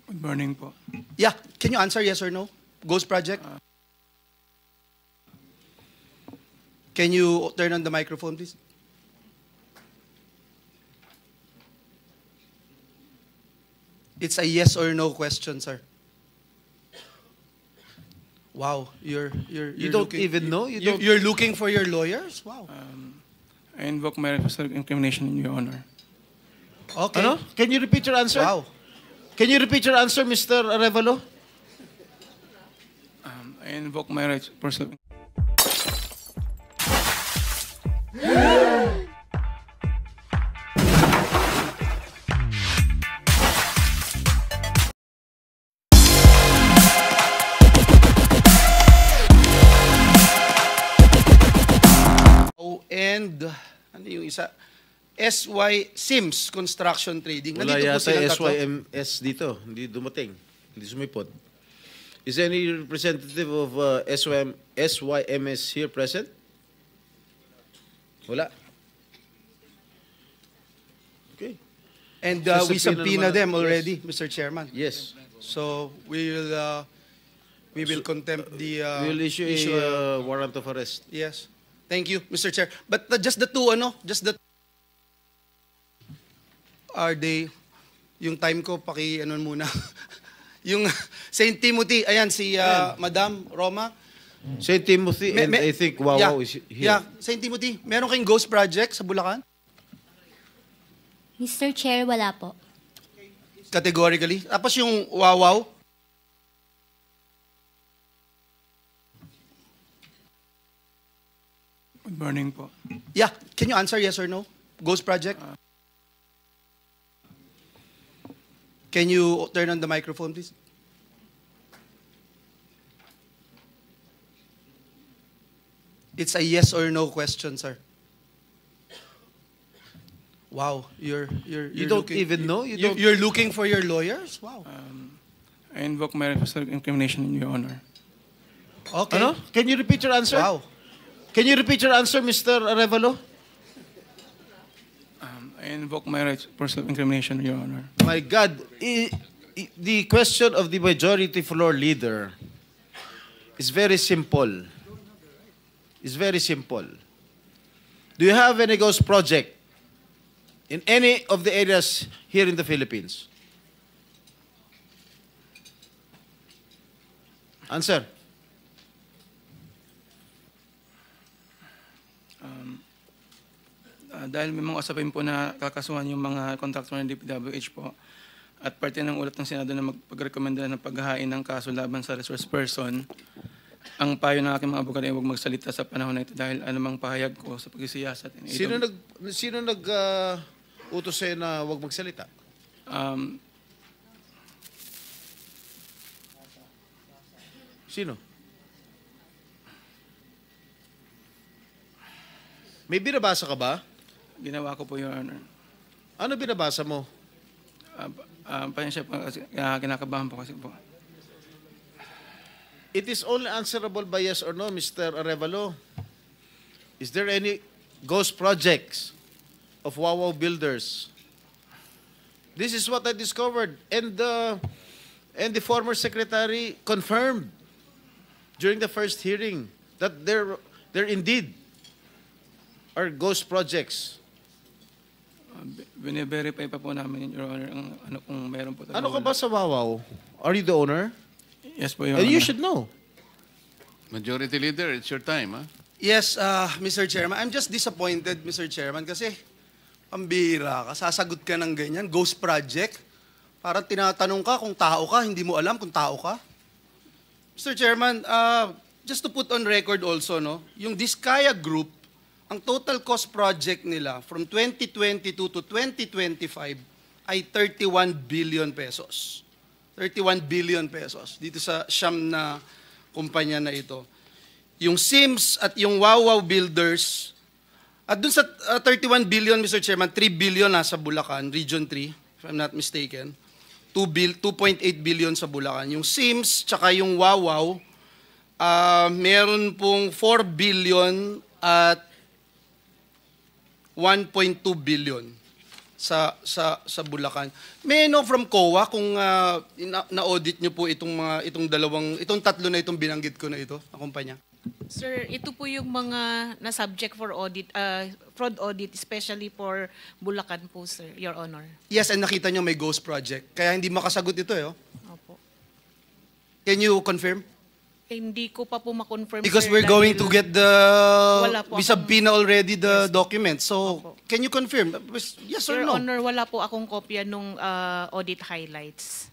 Good morning po. Yeah, can you answer yes or no? Ghost Project? Can you turn on the microphone, please? It's a yes or no question, sir. Wow, you're You don't looking, even know? You don't. You're looking for your lawyers? Wow. I invoke my right for self-incrimination in your honor. Okay. Ano? Can you repeat your answer? Wow. Can you repeat your answer, Mr. Arevalo? I invoke my right for self And ano yung isa? SY Sims Construction Trading. Wala Nandito po yata silang tatlo. SYMS dito. Hindi dumating. Hindi sumipot. Is any representative of SYMS here present? Wala. Okay. And So, we subpoena subpoena naman- them yes. already, Mr. Chairman. Yes. So we will contempt the We will issue a warrant of arrest. Yes. Thank you, Mr. Chair. But just the two, are they, yung time ko, muna. Yung St. Timothy, ayan, si Madam Roma. St. Timothy and I think Wawaw is here. Yeah, St. Timothy, meron kayong ghost project sa Bulacan? Mr. Chair, wala po. Categorically. Tapos yung Wawaw, Good morning po. yeah, can you answer yes or no? Ghost project? Can you turn on the microphone, please? It's a yes or no question, sir. Wow, you're You don't looking, even know? You don't. You're looking for your lawyers? Wow. I invoke my right for self-incrimination in your honor. Okay. Ano? Can you repeat your answer? Wow. Can you repeat your answer, Mr. Arevalo? I invoke my right for self-incrimination in your honor. My God, the question of the majority floor leader is very simple. It's very simple. Do you have any ghost project in any of the areas here in the Philippines? Answer. Dahil may mga usapin po na kakasuhan yung mga contractor ng DPWH po at parte ng ulat ng Senado na magpagrekomenda ng paghahain ng kaso laban sa resource person, ang payo ng aking mga abogado ay huwag magsalita sa panahon na ito dahil anumang pahayag ko sa pagsisiyasat. Sino nag utos sa'yo na huwag magsalita? Sino? May binabasa ka ba? Ginawa ko po, Your Honor. Ano binabasa mo? Pasensya po kasi kinakabahan po kasi po. It is only answerable by yes or no, Mr. Arevalo. Is there any ghost projects of Wawaw builders? This is what I discovered, and the former secretary confirmed during the first hearing that there indeed are ghost projects. Bine-verify pa po namin, Your Honor, ang ano kung meron po. Ano ka ba sa Wawaw? Are you the owner? Yes po, Your And Honor. you should know. Majority Leader, it's your time, huh? Yes, Mr. Chairman. I'm just disappointed, Mr. Chairman, kasi pambira ka, sasagot ka ng ganyan, ghost project. Parang tinatanong ka kung tao ka, hindi mo alam kung tao ka. Mr. Chairman, just to put on record also, no, yung Diskaya Group, ang total cost project nila from 2022 to 2025 ay 31 billion pesos. 31 billion pesos dito sa siyam na kumpanya na ito. Yung Sims at yung Wawaw Builders, at dun sa 31 billion, Mr. Chairman, 3 billion nasa Bulacan, Region 3, if I'm not mistaken. 2.8 billion sa Bulacan. Yung Sims, tsaka yung Wawaw, meron pong 4 billion at 1.2 billion. sa Bulacan. May I know from COA kung na-audit niyo po itong tatlo na itong binanggit ko na ito, na kumpanya? Sir, ito po yung mga na-subject for audit, fraud audit, especially for Bulacan po, sir, Your Honor. Yes, and nakita niyo may ghost project. Kaya hindi makasagot ito eh. Oh. Opo. Can you confirm? Hindi ko pa po ma-confirm, Because sir, we're going to dahil get Wala po we akong- subpoena already the document. So, Opo. can you confirm? Yes or Your no? Honor, wala po akong kopya nung audit highlights.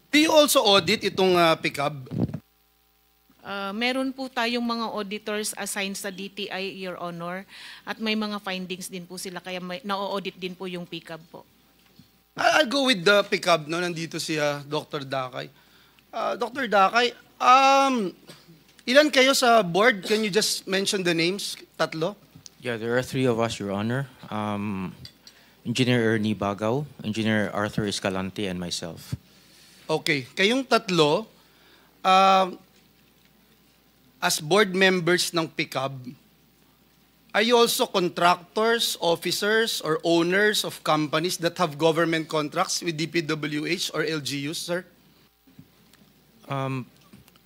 Do you also audit itong pickup? Meron po tayong mga auditors assigned sa DTI, Your Honor, at may mga findings din po sila, kaya na-audit din po yung pickup po. I'll go with the pickup, no? Nandito si Dr. Dakay. Dr. Dakay, ilan kayo sa board? Can you just mention the names? Tatlo? Yeah, there are three of us, Your Honor. Engineer Ernie Bagaw, Engineer Arthur Escalante, and myself. Okay. Kayong tatlo, as board members ng pickup, are you also contractors, officers, or owners of companies that have government contracts with DPWH or LGUs, sir?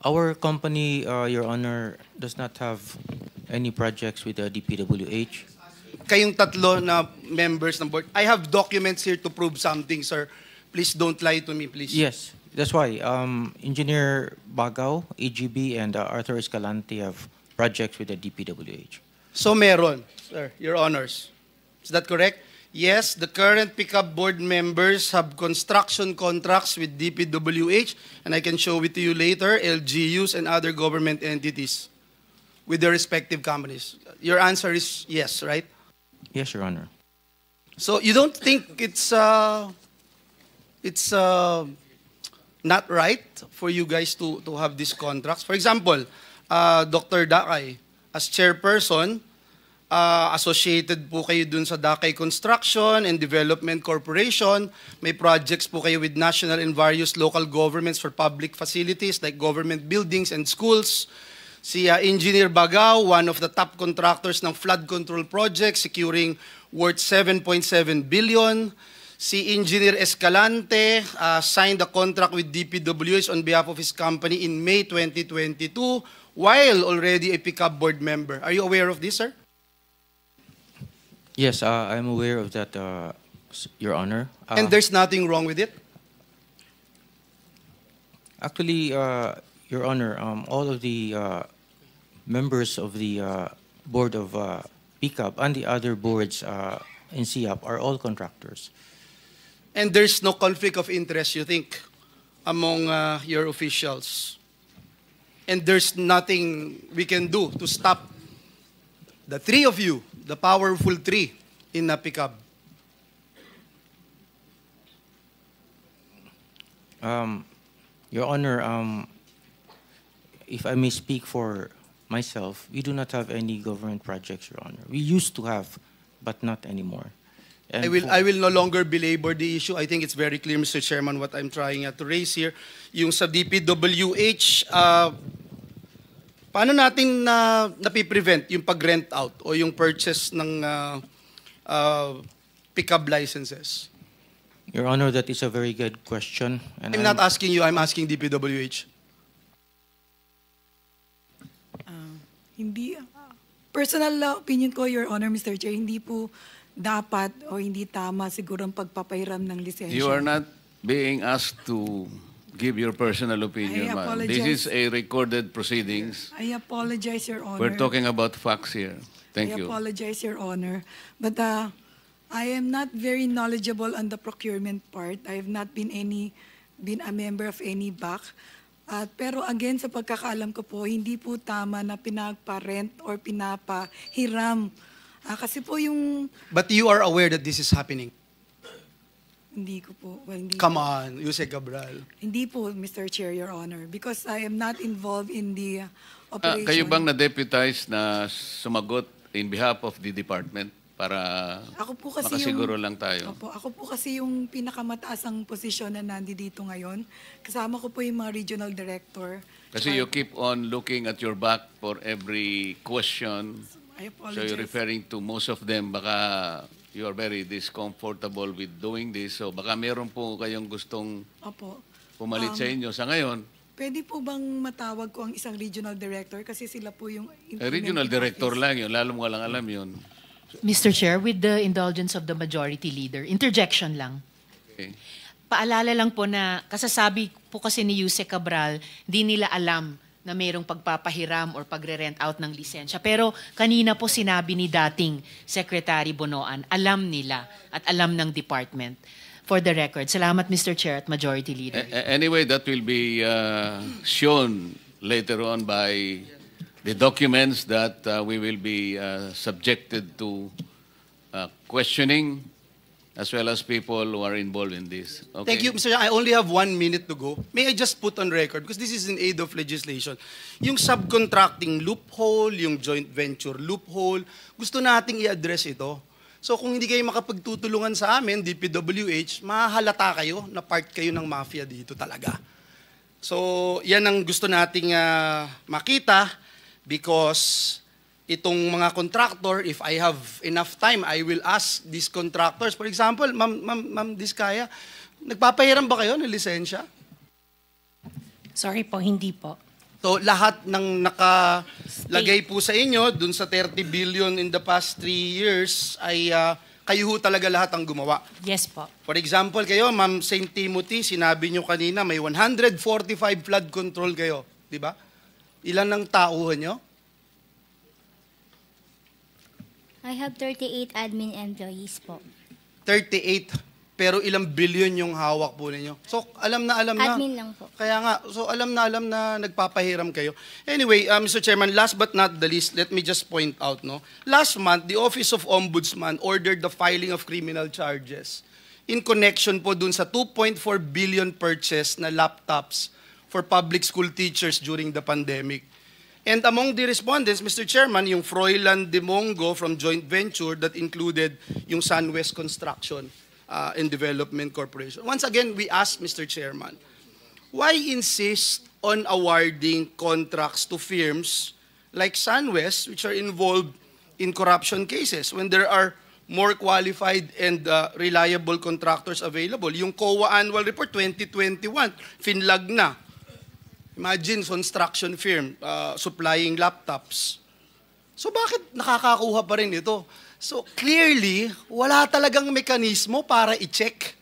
Our company, Your Honor, does not have any projects with the DPWH. Kayong tatlo na members ng board. I have documents here to prove something, sir. Please don't lie to me, please. Yes, that's why Engineer Bagaw, AGB, and Arthur Escalante have projects with the DPWH. So meron, sir, Your Honors. Is that correct? Yes, the current pickup board members have construction contracts with DPWH, and I can show it to you later, LGUs and other government entities with their respective companies. Your answer is yes, right? Yes, Your Honor. So you don't think it's not right for you guys to have these contracts? For example, Dr. Dakay, as chairperson, associated po kayo dun sa Dakay Construction and Development Corporation. May projects po kayo with national and various local governments for public facilities like government buildings and schools. Si Engineer Bagaw, one of the top contractors ng flood control project, securing worth 7.7 billion. Si Engineer Escalante signed a contract with DPWH on behalf of his company in May 2022 while already a pickup board member. Are you aware of this, sir? Yes, I'm aware of that, Your Honor. And there's nothing wrong with it? Actually, Your Honor, all of the members of the board of PICAP and the other boards in SIAP are all contractors. And there's no conflict of interest, you think, among your officials? And there's nothing we can do to stop the three of you, the powerful three in PICAP? Your Honor, if I may speak for myself, we do not have any government projects, Your Honor. We used to have, but not anymore. And I will no longer belabor the issue. I think it's very clear, Mr. Chairman, what I'm trying to raise here. Yung sa DPWH, paano natin napiprevent yung pag-rent out o yung purchase ng pickup licenses? Your Honor, that is a very good question. And I'm not asking you, I'm asking DPWH. Hindi, personal opinion ko, Your Honor, Mr. Chair, hindi po dapat o hindi tama siguro ang pagpapairam ng lisensya. You are not being asked to give your personal opinion, I ma'am. apologize. This is a recorded proceedings. I apologize, Your Honor. We're talking about facts here. Thank I you. apologize, Your Honor. But I am not very knowledgeable on the procurement part. I have not been a member of any BAC. Pero again, sa pagkakaalam ko po, hindi po tama na pinagpa-rent or pinapahiram. Kasi po yung... But you are aware that this is happening? Hindi ko po. Well, hindi Come po. on, Yuse Cabral. Hindi po, Mr. Chair, Your Honor. Because I am not involved in the operation. Kayo bang na-deputize na sumagot in behalf of the department para Ako po kasi makasiguro yung, lang tayo? Opo, ako po kasi yung pinakamataasang posisyon na nandito ngayon. Kasama ko po yung mga regional director. Kasi you keep on looking at your back for every question. I So apologize. you're referring to most of them, baka you are very discomfortable with doing this. So baka meron po kayong gustong Opo. pumalit sa inyo sa ngayon. Pwede po bang matawag ko ang isang regional director kasi sila po yung Regional implementing director office. lang yun, lalo mo lang alam yun. Mr. Chair, with the indulgence of the majority leader, interjection lang. Okay. Paalala lang po na kasasabi po kasi ni Yuse Cabral, hindi nila alam na mayroong pagpapahiram or pagre-rent out ng lisensya. Pero kanina po sinabi ni dating Secretary Bonoan, alam nila at alam ng department. For the record, salamat Mr. Chair at Majority Leader. Anyway, that will be shown later on by the documents that we will be subjected to questioning, as well as people who are involved in this. Okay? Thank you, Mr. Chair. I only have 1 minute to go. May I just put on record, because this is in aid of legislation, yung subcontracting loophole, yung joint venture loophole, gusto nating i-address ito. So kung hindi kayo makapagtutulungan sa amin, DPWH, mahalata kayo na part kayo ng mafia dito talaga. So yan ang gusto nating makita, because itong mga contractor, if I have enough time, I will ask these contractors. For example, Ma'am Diskaya, nagpapahiram ba kayo ng lisensya? Sorry po, hindi po. So lahat ng nakalagay po sa inyo, dun sa 30 billion in the past 3 years, ay kayo ho talaga lahat ang gumawa. Yes po. For example, kayo, Ma'am St. Timothy, sinabi nyo kanina, may 145 flood control kayo. Di ba? Ilan ang tauhan nyo? I have 38 admin employees po. 38. Pero ilang billion yung hawak po ninyo. So, alam na. Admin lang po. Kaya nga, so alam na nagpapahiram kayo. Anyway, Mr. Chairman, last but not the least, let me just point out, no? Last month, the Office of Ombudsman ordered the filing of criminal charges in connection po dun sa 2.4 billion purchase na laptops for public school teachers during the pandemic. And among the respondents, Mr. Chairman, yung Froilan Demongo from joint venture that included yung SunWest Construction and Development Corporation. Once again, we ask, Mr. Chairman, why insist on awarding contracts to firms like SunWest, which are involved in corruption cases, when there are more qualified and reliable contractors available? Yung COA Annual Report 2021, finlag na. Imagine, construction firm supplying laptops. So bakit nakakakuha pa rin ito? So clearly, wala talagang mekanismo para i-check.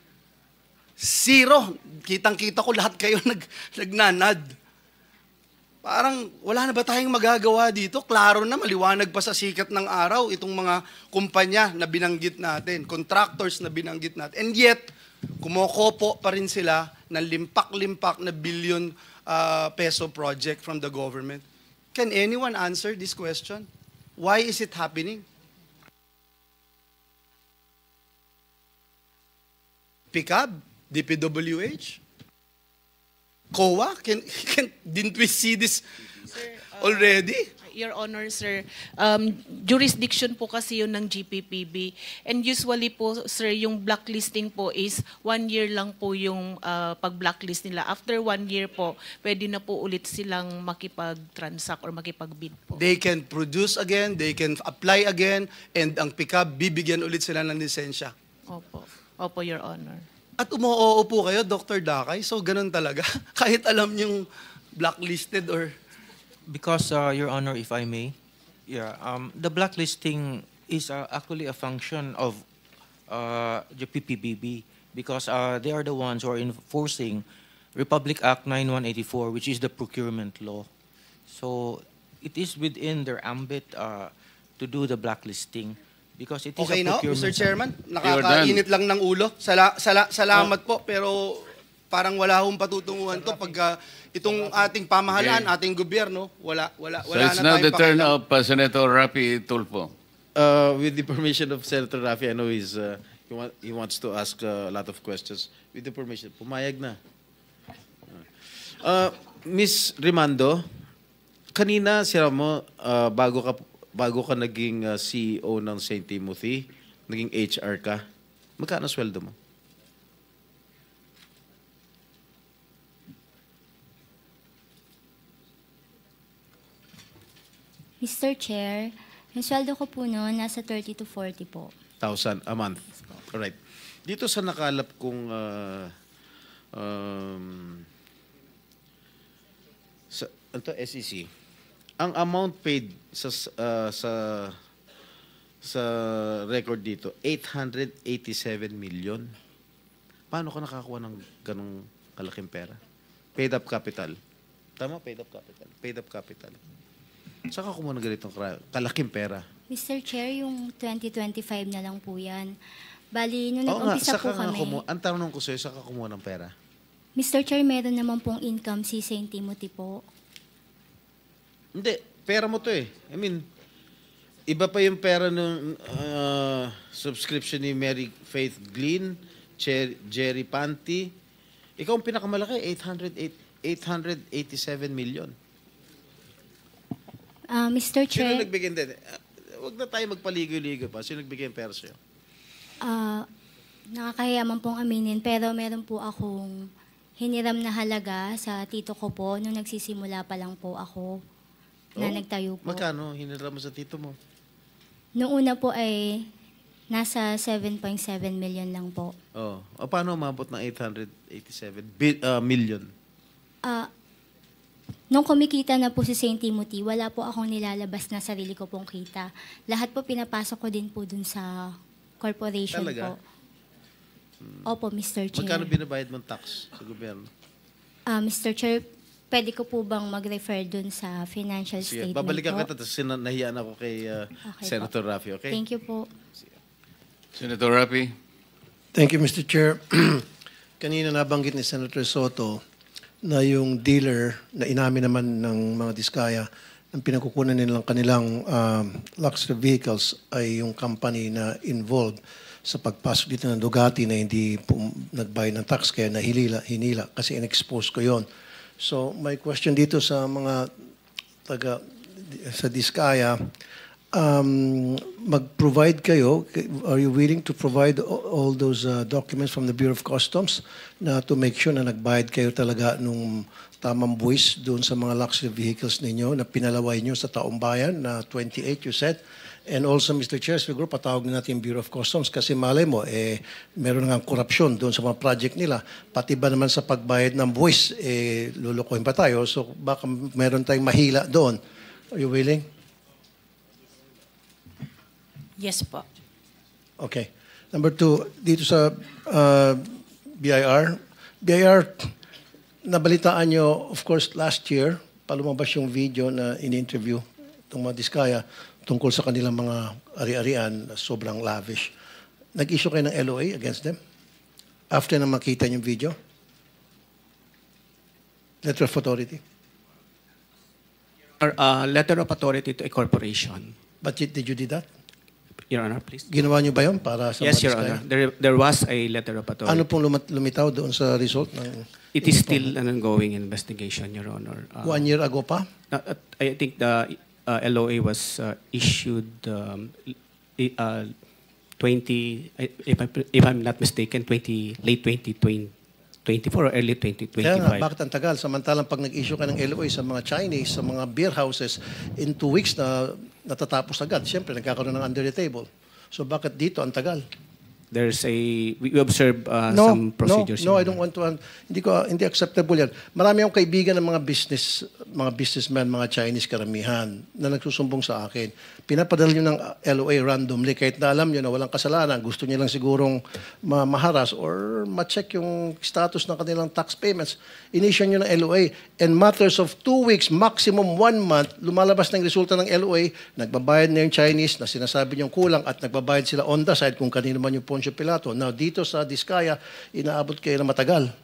Zero. Kitang-kita ko lahat kayo nagnanad. Parang wala na ba tayong magagawa dito? Klaro na, maliwanag pa sa sikat ng araw itong mga kumpanya na binanggit natin, contractors na binanggit natin. And yet, kumokopo pa rin sila ng limpak-limpak na billion peso project from the government. Can anyone answer this question? Why is it happening? PICAB, DPWH, COA, didn't we see this already? Your Honor, sir, jurisdiction po kasi yun ng GPPB. And usually po, sir, yung blacklisting po is 1 year lang po yung pag-blacklist nila. After 1 year po, pwede na po ulit silang makipag-transact or makipag-bid po. They can produce again, they can apply again, and ang PICAB, bibigyan ulit sila ng lisensya. Opo. Opo, Your Honor. At umoo po kayo, Dr. Dakay, so ganun talaga. Kahit alam niyong blacklisted or... Because, Your Honor, if I may, the blacklisting is actually a function of the PPBB because they are the ones who are enforcing Republic Act 9184, which is the procurement law. So it is within their ambit to do the blacklisting because it is Okay a now, procurement. Mr. Chairman? Nakakainit lang ng ulo. Salamat po, pero parang wala hong patutunguhan to pagka itong ating pamahalaan, ating gobyerno, wala So it's now the turn of Senator Rapi Tulfo. With the permission of Senator Rafi, I know he wants to ask a lot of questions. With the permission, pumayag na. Ms. Rimando, kanina sira mo, bago ka naging CEO ng St. Timothy, naging HR ka, magkano sweldo mo? Mr. Chair, Yung sweldo ko po noon, nasa 30 to 40 po. 1,000 a month. Alright. Dito sa nakalap kong SEC, ang amount paid sa record dito, 887 million. Paano ka nakakuha ng ganong kalaking pera? Paid up capital. Tama? Paid up capital. Paid up capital. Saan ka kumuha ng ganitong kalaking pera? Mr. Chair, yung 2025 na lang po yan. Bali, nung Oo nga, nag-umpisa saka po kami, ang tanong ko sa'yo, saan ka kumuha ng pera? Mr. Chair, meron naman pong income si St. Timothy po. Hindi, pera mo to eh. I mean, iba pa yung pera ng subscription ni Mary Faith Glynn, Jerry Panty. Ikaw ang pinakamalaki, 887 million. Mr. Sino Chair, nagbigay? Huwag na tayo magpaligoy-ligoy pa. Sino nagbigay ng pera sa'yo? nakakahiya man pong aminin, pero meron po akong hiniram na halaga sa tito ko po nung nagsisimula pa lang po ako na nagtayo po. Magkano hiniram mo sa tito mo? Noong una po ay nasa 7.7 million lang po. Oh. O paano umabot ng 887 million? Nung kumikita na po si St. Timothy, wala po akong nilalabas na sarili ko pong kita. Lahat po pinapasok ko din po dun sa corporation Talaga? po. Opo, Mr. Chair. Magkano binabayad mong tax sa gobyerno? Mr. Chair, pwede ko po bang mag-refer dun sa financial Sige, statement babalikan po? kita, tapos nahiyaan ako kay Okay Senator Raffy, okay? Thank you po. Senator Rapi. Thank you, Mr. Chair. Kanina nabanggit ni Senator Soto na yung dealer na inamin naman ng mga diskaya ang pinagkukunan nilang kanilang luxury vehicles ay yung company na involved sa pagpasok dito ng Ducati na hindi nagbayad ng tax kaya hinila kasi in-expose ko yon. So my question dito sa mga sa diskaya, mag-provide kayo, are you willing to provide all those documents from the Bureau of Customs na to make sure na nagbayad kayo talaga nung tamang buwis doon sa mga luxury vehicles ninyo na pinalaway nyo sa taong bayan na 28 you said? And also, Mr. Chair, siguro patawag na natin yung Bureau of Customs kasi malay mo, meron nga korupsyon doon sa mga project nila. Pati ba naman sa pagbayad ng buwis, lulukuhin pa tayo. So baka meron tayong mahila doon. Are you willing? Yes po. Okay. Number two, dito sa BIR. BIR, nabalitaan nyo, of course, last year, palumabas yung video na in-interview itong mga diskaya tungkol sa kanilang mga ari-arian na sobrang lavish. Nag-issue kayo ng LOA against them? After na makita yung video? Letter of authority? Letter of authority to a corporation. But did you do that? Your Honor, please. Ginawa nyo ba yun para sa Yes, mga Your diskaya? Honor. There was a letter of authority. Ano pong lumitaw doon sa result ng... It is still an ongoing investigation, Your Honor. 1 year ago pa? I think the LOA was issued 20, if I'm not mistaken, late 2024 or early 2025. Kaya nga, bakit ang tagal? Samantalang pag nag-issue ka ng LOA sa mga Chinese, sa mga beer houses, in 2 weeks na natatapos agad. Siyempre, nagkakaroon ng under the table. So bakit dito ang tagal? We observe some procedures. No, I don't want to. Hindi acceptable yan. Marami akong kaibigan ng mga businessmen, mga Chinese karamihan na nagsusumbong sa akin. Pinapadala nyo ng LOA randomly kahit na alam nyo na walang kasalanan. Gusto nyo lang sigurong maharas or ma-check yung status ng kanilang tax payments. Inissue nyo ng LOA. In matters of 2 weeks, maximum 1 month, lumalabas na yung resulta ng LOA, nagbabayad na yung Chinese na sinasabi nyong kulang at nagbabayad sila on the side kung kanino man yung Poncio Pilato. Now, dito sa Diskaya, inaabot kayo na matagal.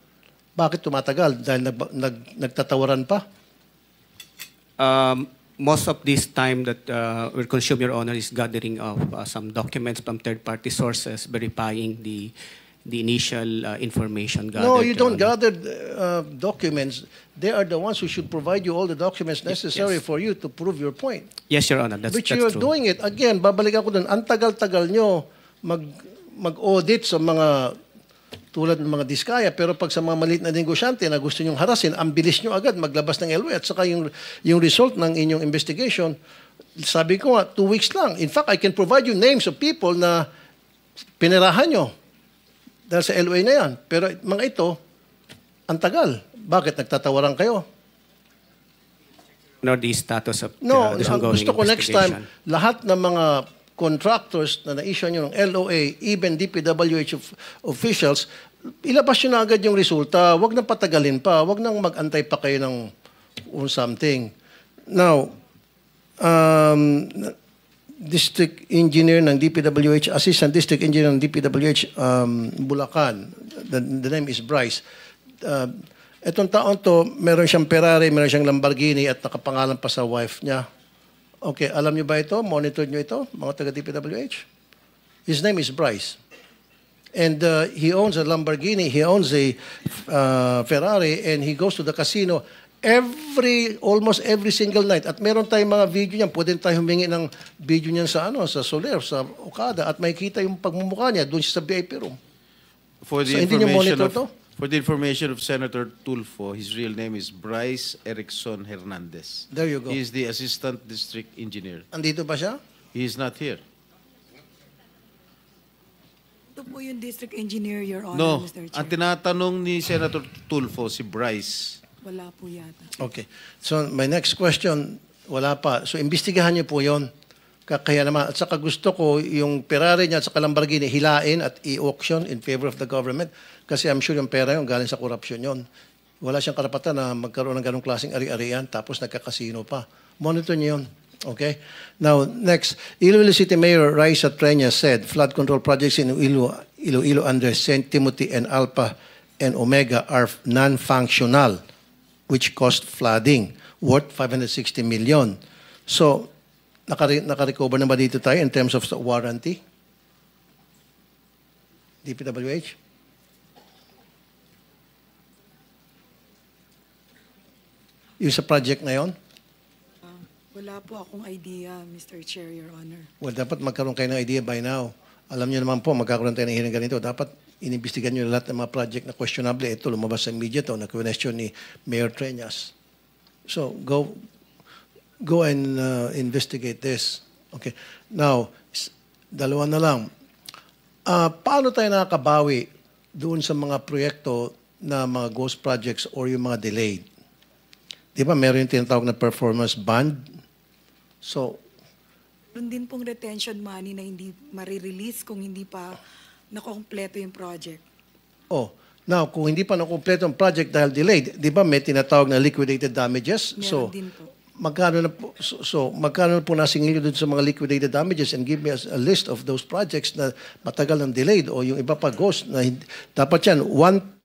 Bakit tumatagal? Dahil nagtatawaran pa? Most of this time that we're consuming, Your Honor, is gathering of some documents from third-party sources verifying the initial information gathered. No, you don't gather documents. They are the ones who should provide you all the documents necessary for you to prove your point. Yes, Your Honor, that's Which true. you're doing it. Again, babalik ako dun. Ang tagal-tagal nyo mag-audit sa mga tulad ng mga diskaya, pero pag sa mga maliit na negosyante na gusto nyong harasin, ang bilis nyo agad maglabas ng LOA at saka yung result ng inyong investigation, sabi ko nga, 2 weeks lang. In fact, I can provide you names of people na pinirahan nyo dahil sa LOA na yan. Pero mga ito, ang tagal. Bakit? Nagtatawaran kayo? Nor the status of No, this ang ongoing gusto ko next time, investigation. lahat ng mga contractors na na-issue nyo ng LOA, even DPWH officials, ilabas nyo na agad yung resulta. Huwag nang patagalin pa. Huwag nang mag-antay pa kayo ng something. Now, District Engineer ng DPWH, Assistant District Engineer ng DPWH Bulacan, the name is Bryce. Etong taon to, meron siyang Ferrari, meron siyang Lamborghini at nakapangalan pa sa wife niya. Okay, alam niyo ba ito? Monitor niyo ito, mga taga-DPWH? His name is Bryce. And he owns a Lamborghini, he owns a Ferrari, and he goes to the casino almost every single night. At meron tayong mga video niyan, pwede tayo humingi ng video niyan sa Soler, sa Okada, at makikita yung pagmumukha niya doon sa VIP room. For the So, hindi niyo monitor to? For the information of Senator Tulfo, his real name is Bryce Erickson Hernandez. There you go. He is the Assistant District Engineer. Andito ba siya? He is not here. Ito po yung district engineer, Your Honor, No, Mr. ang Chair. tinatanong ni Senator Tulfo, si Bryce. Wala po yata. Okay. So, my next question, wala pa. So, imbestigahan niyo po yon. Kaya naman, at saka gusto ko yung Ferrari niya at saka Lamborghini hilain at i-auction in favor of the government kasi I'm sure yung pera yun galing sa korupsyon yon. Wala siyang karapatan na magkaroon ng ganong klaseng ari-arian tapos nagkakasino pa. Monitor niyo yun. Okay? Now, next. Iloilo City Mayor Raisa Treña said flood control projects in Iloilo under St. Timothy and Alpha and Omega are non-functional which caused flooding worth 560 million. So, naka-recover na ba dito tayo in terms of warranty? DPWH? Yung sa project na yon? Wala po akong idea, Mr. Chair, Your Honor. Well, dapat magkaroon kayo ng idea by now. Alam niyo naman po, magkakaroon tayo ng hearing ganito. Dapat inimbestigan niyo lahat ng mga project na questionable. Ito, lumabas sa media to, na-question ni Mayor Treñas. So, go and investigate this. Okay. Now, dalawa na lang. Paano tayo nakakabawi doon sa mga proyekto na mga ghost projects or yung mga delayed? Di ba meron yung tinatawag na performance bond? So, Meron din pong retention money na hindi marirelease kung hindi pa nakompleto yung project. now, kung hindi pa nakompleto ang project dahil delayed, di ba may tinatawag na liquidated damages? Meron din po. Magkano na po nasingil doon sa mga liquidated damages and give me a list of those projects na matagal ng delayed o yung iba pa ghost na dapat yan 1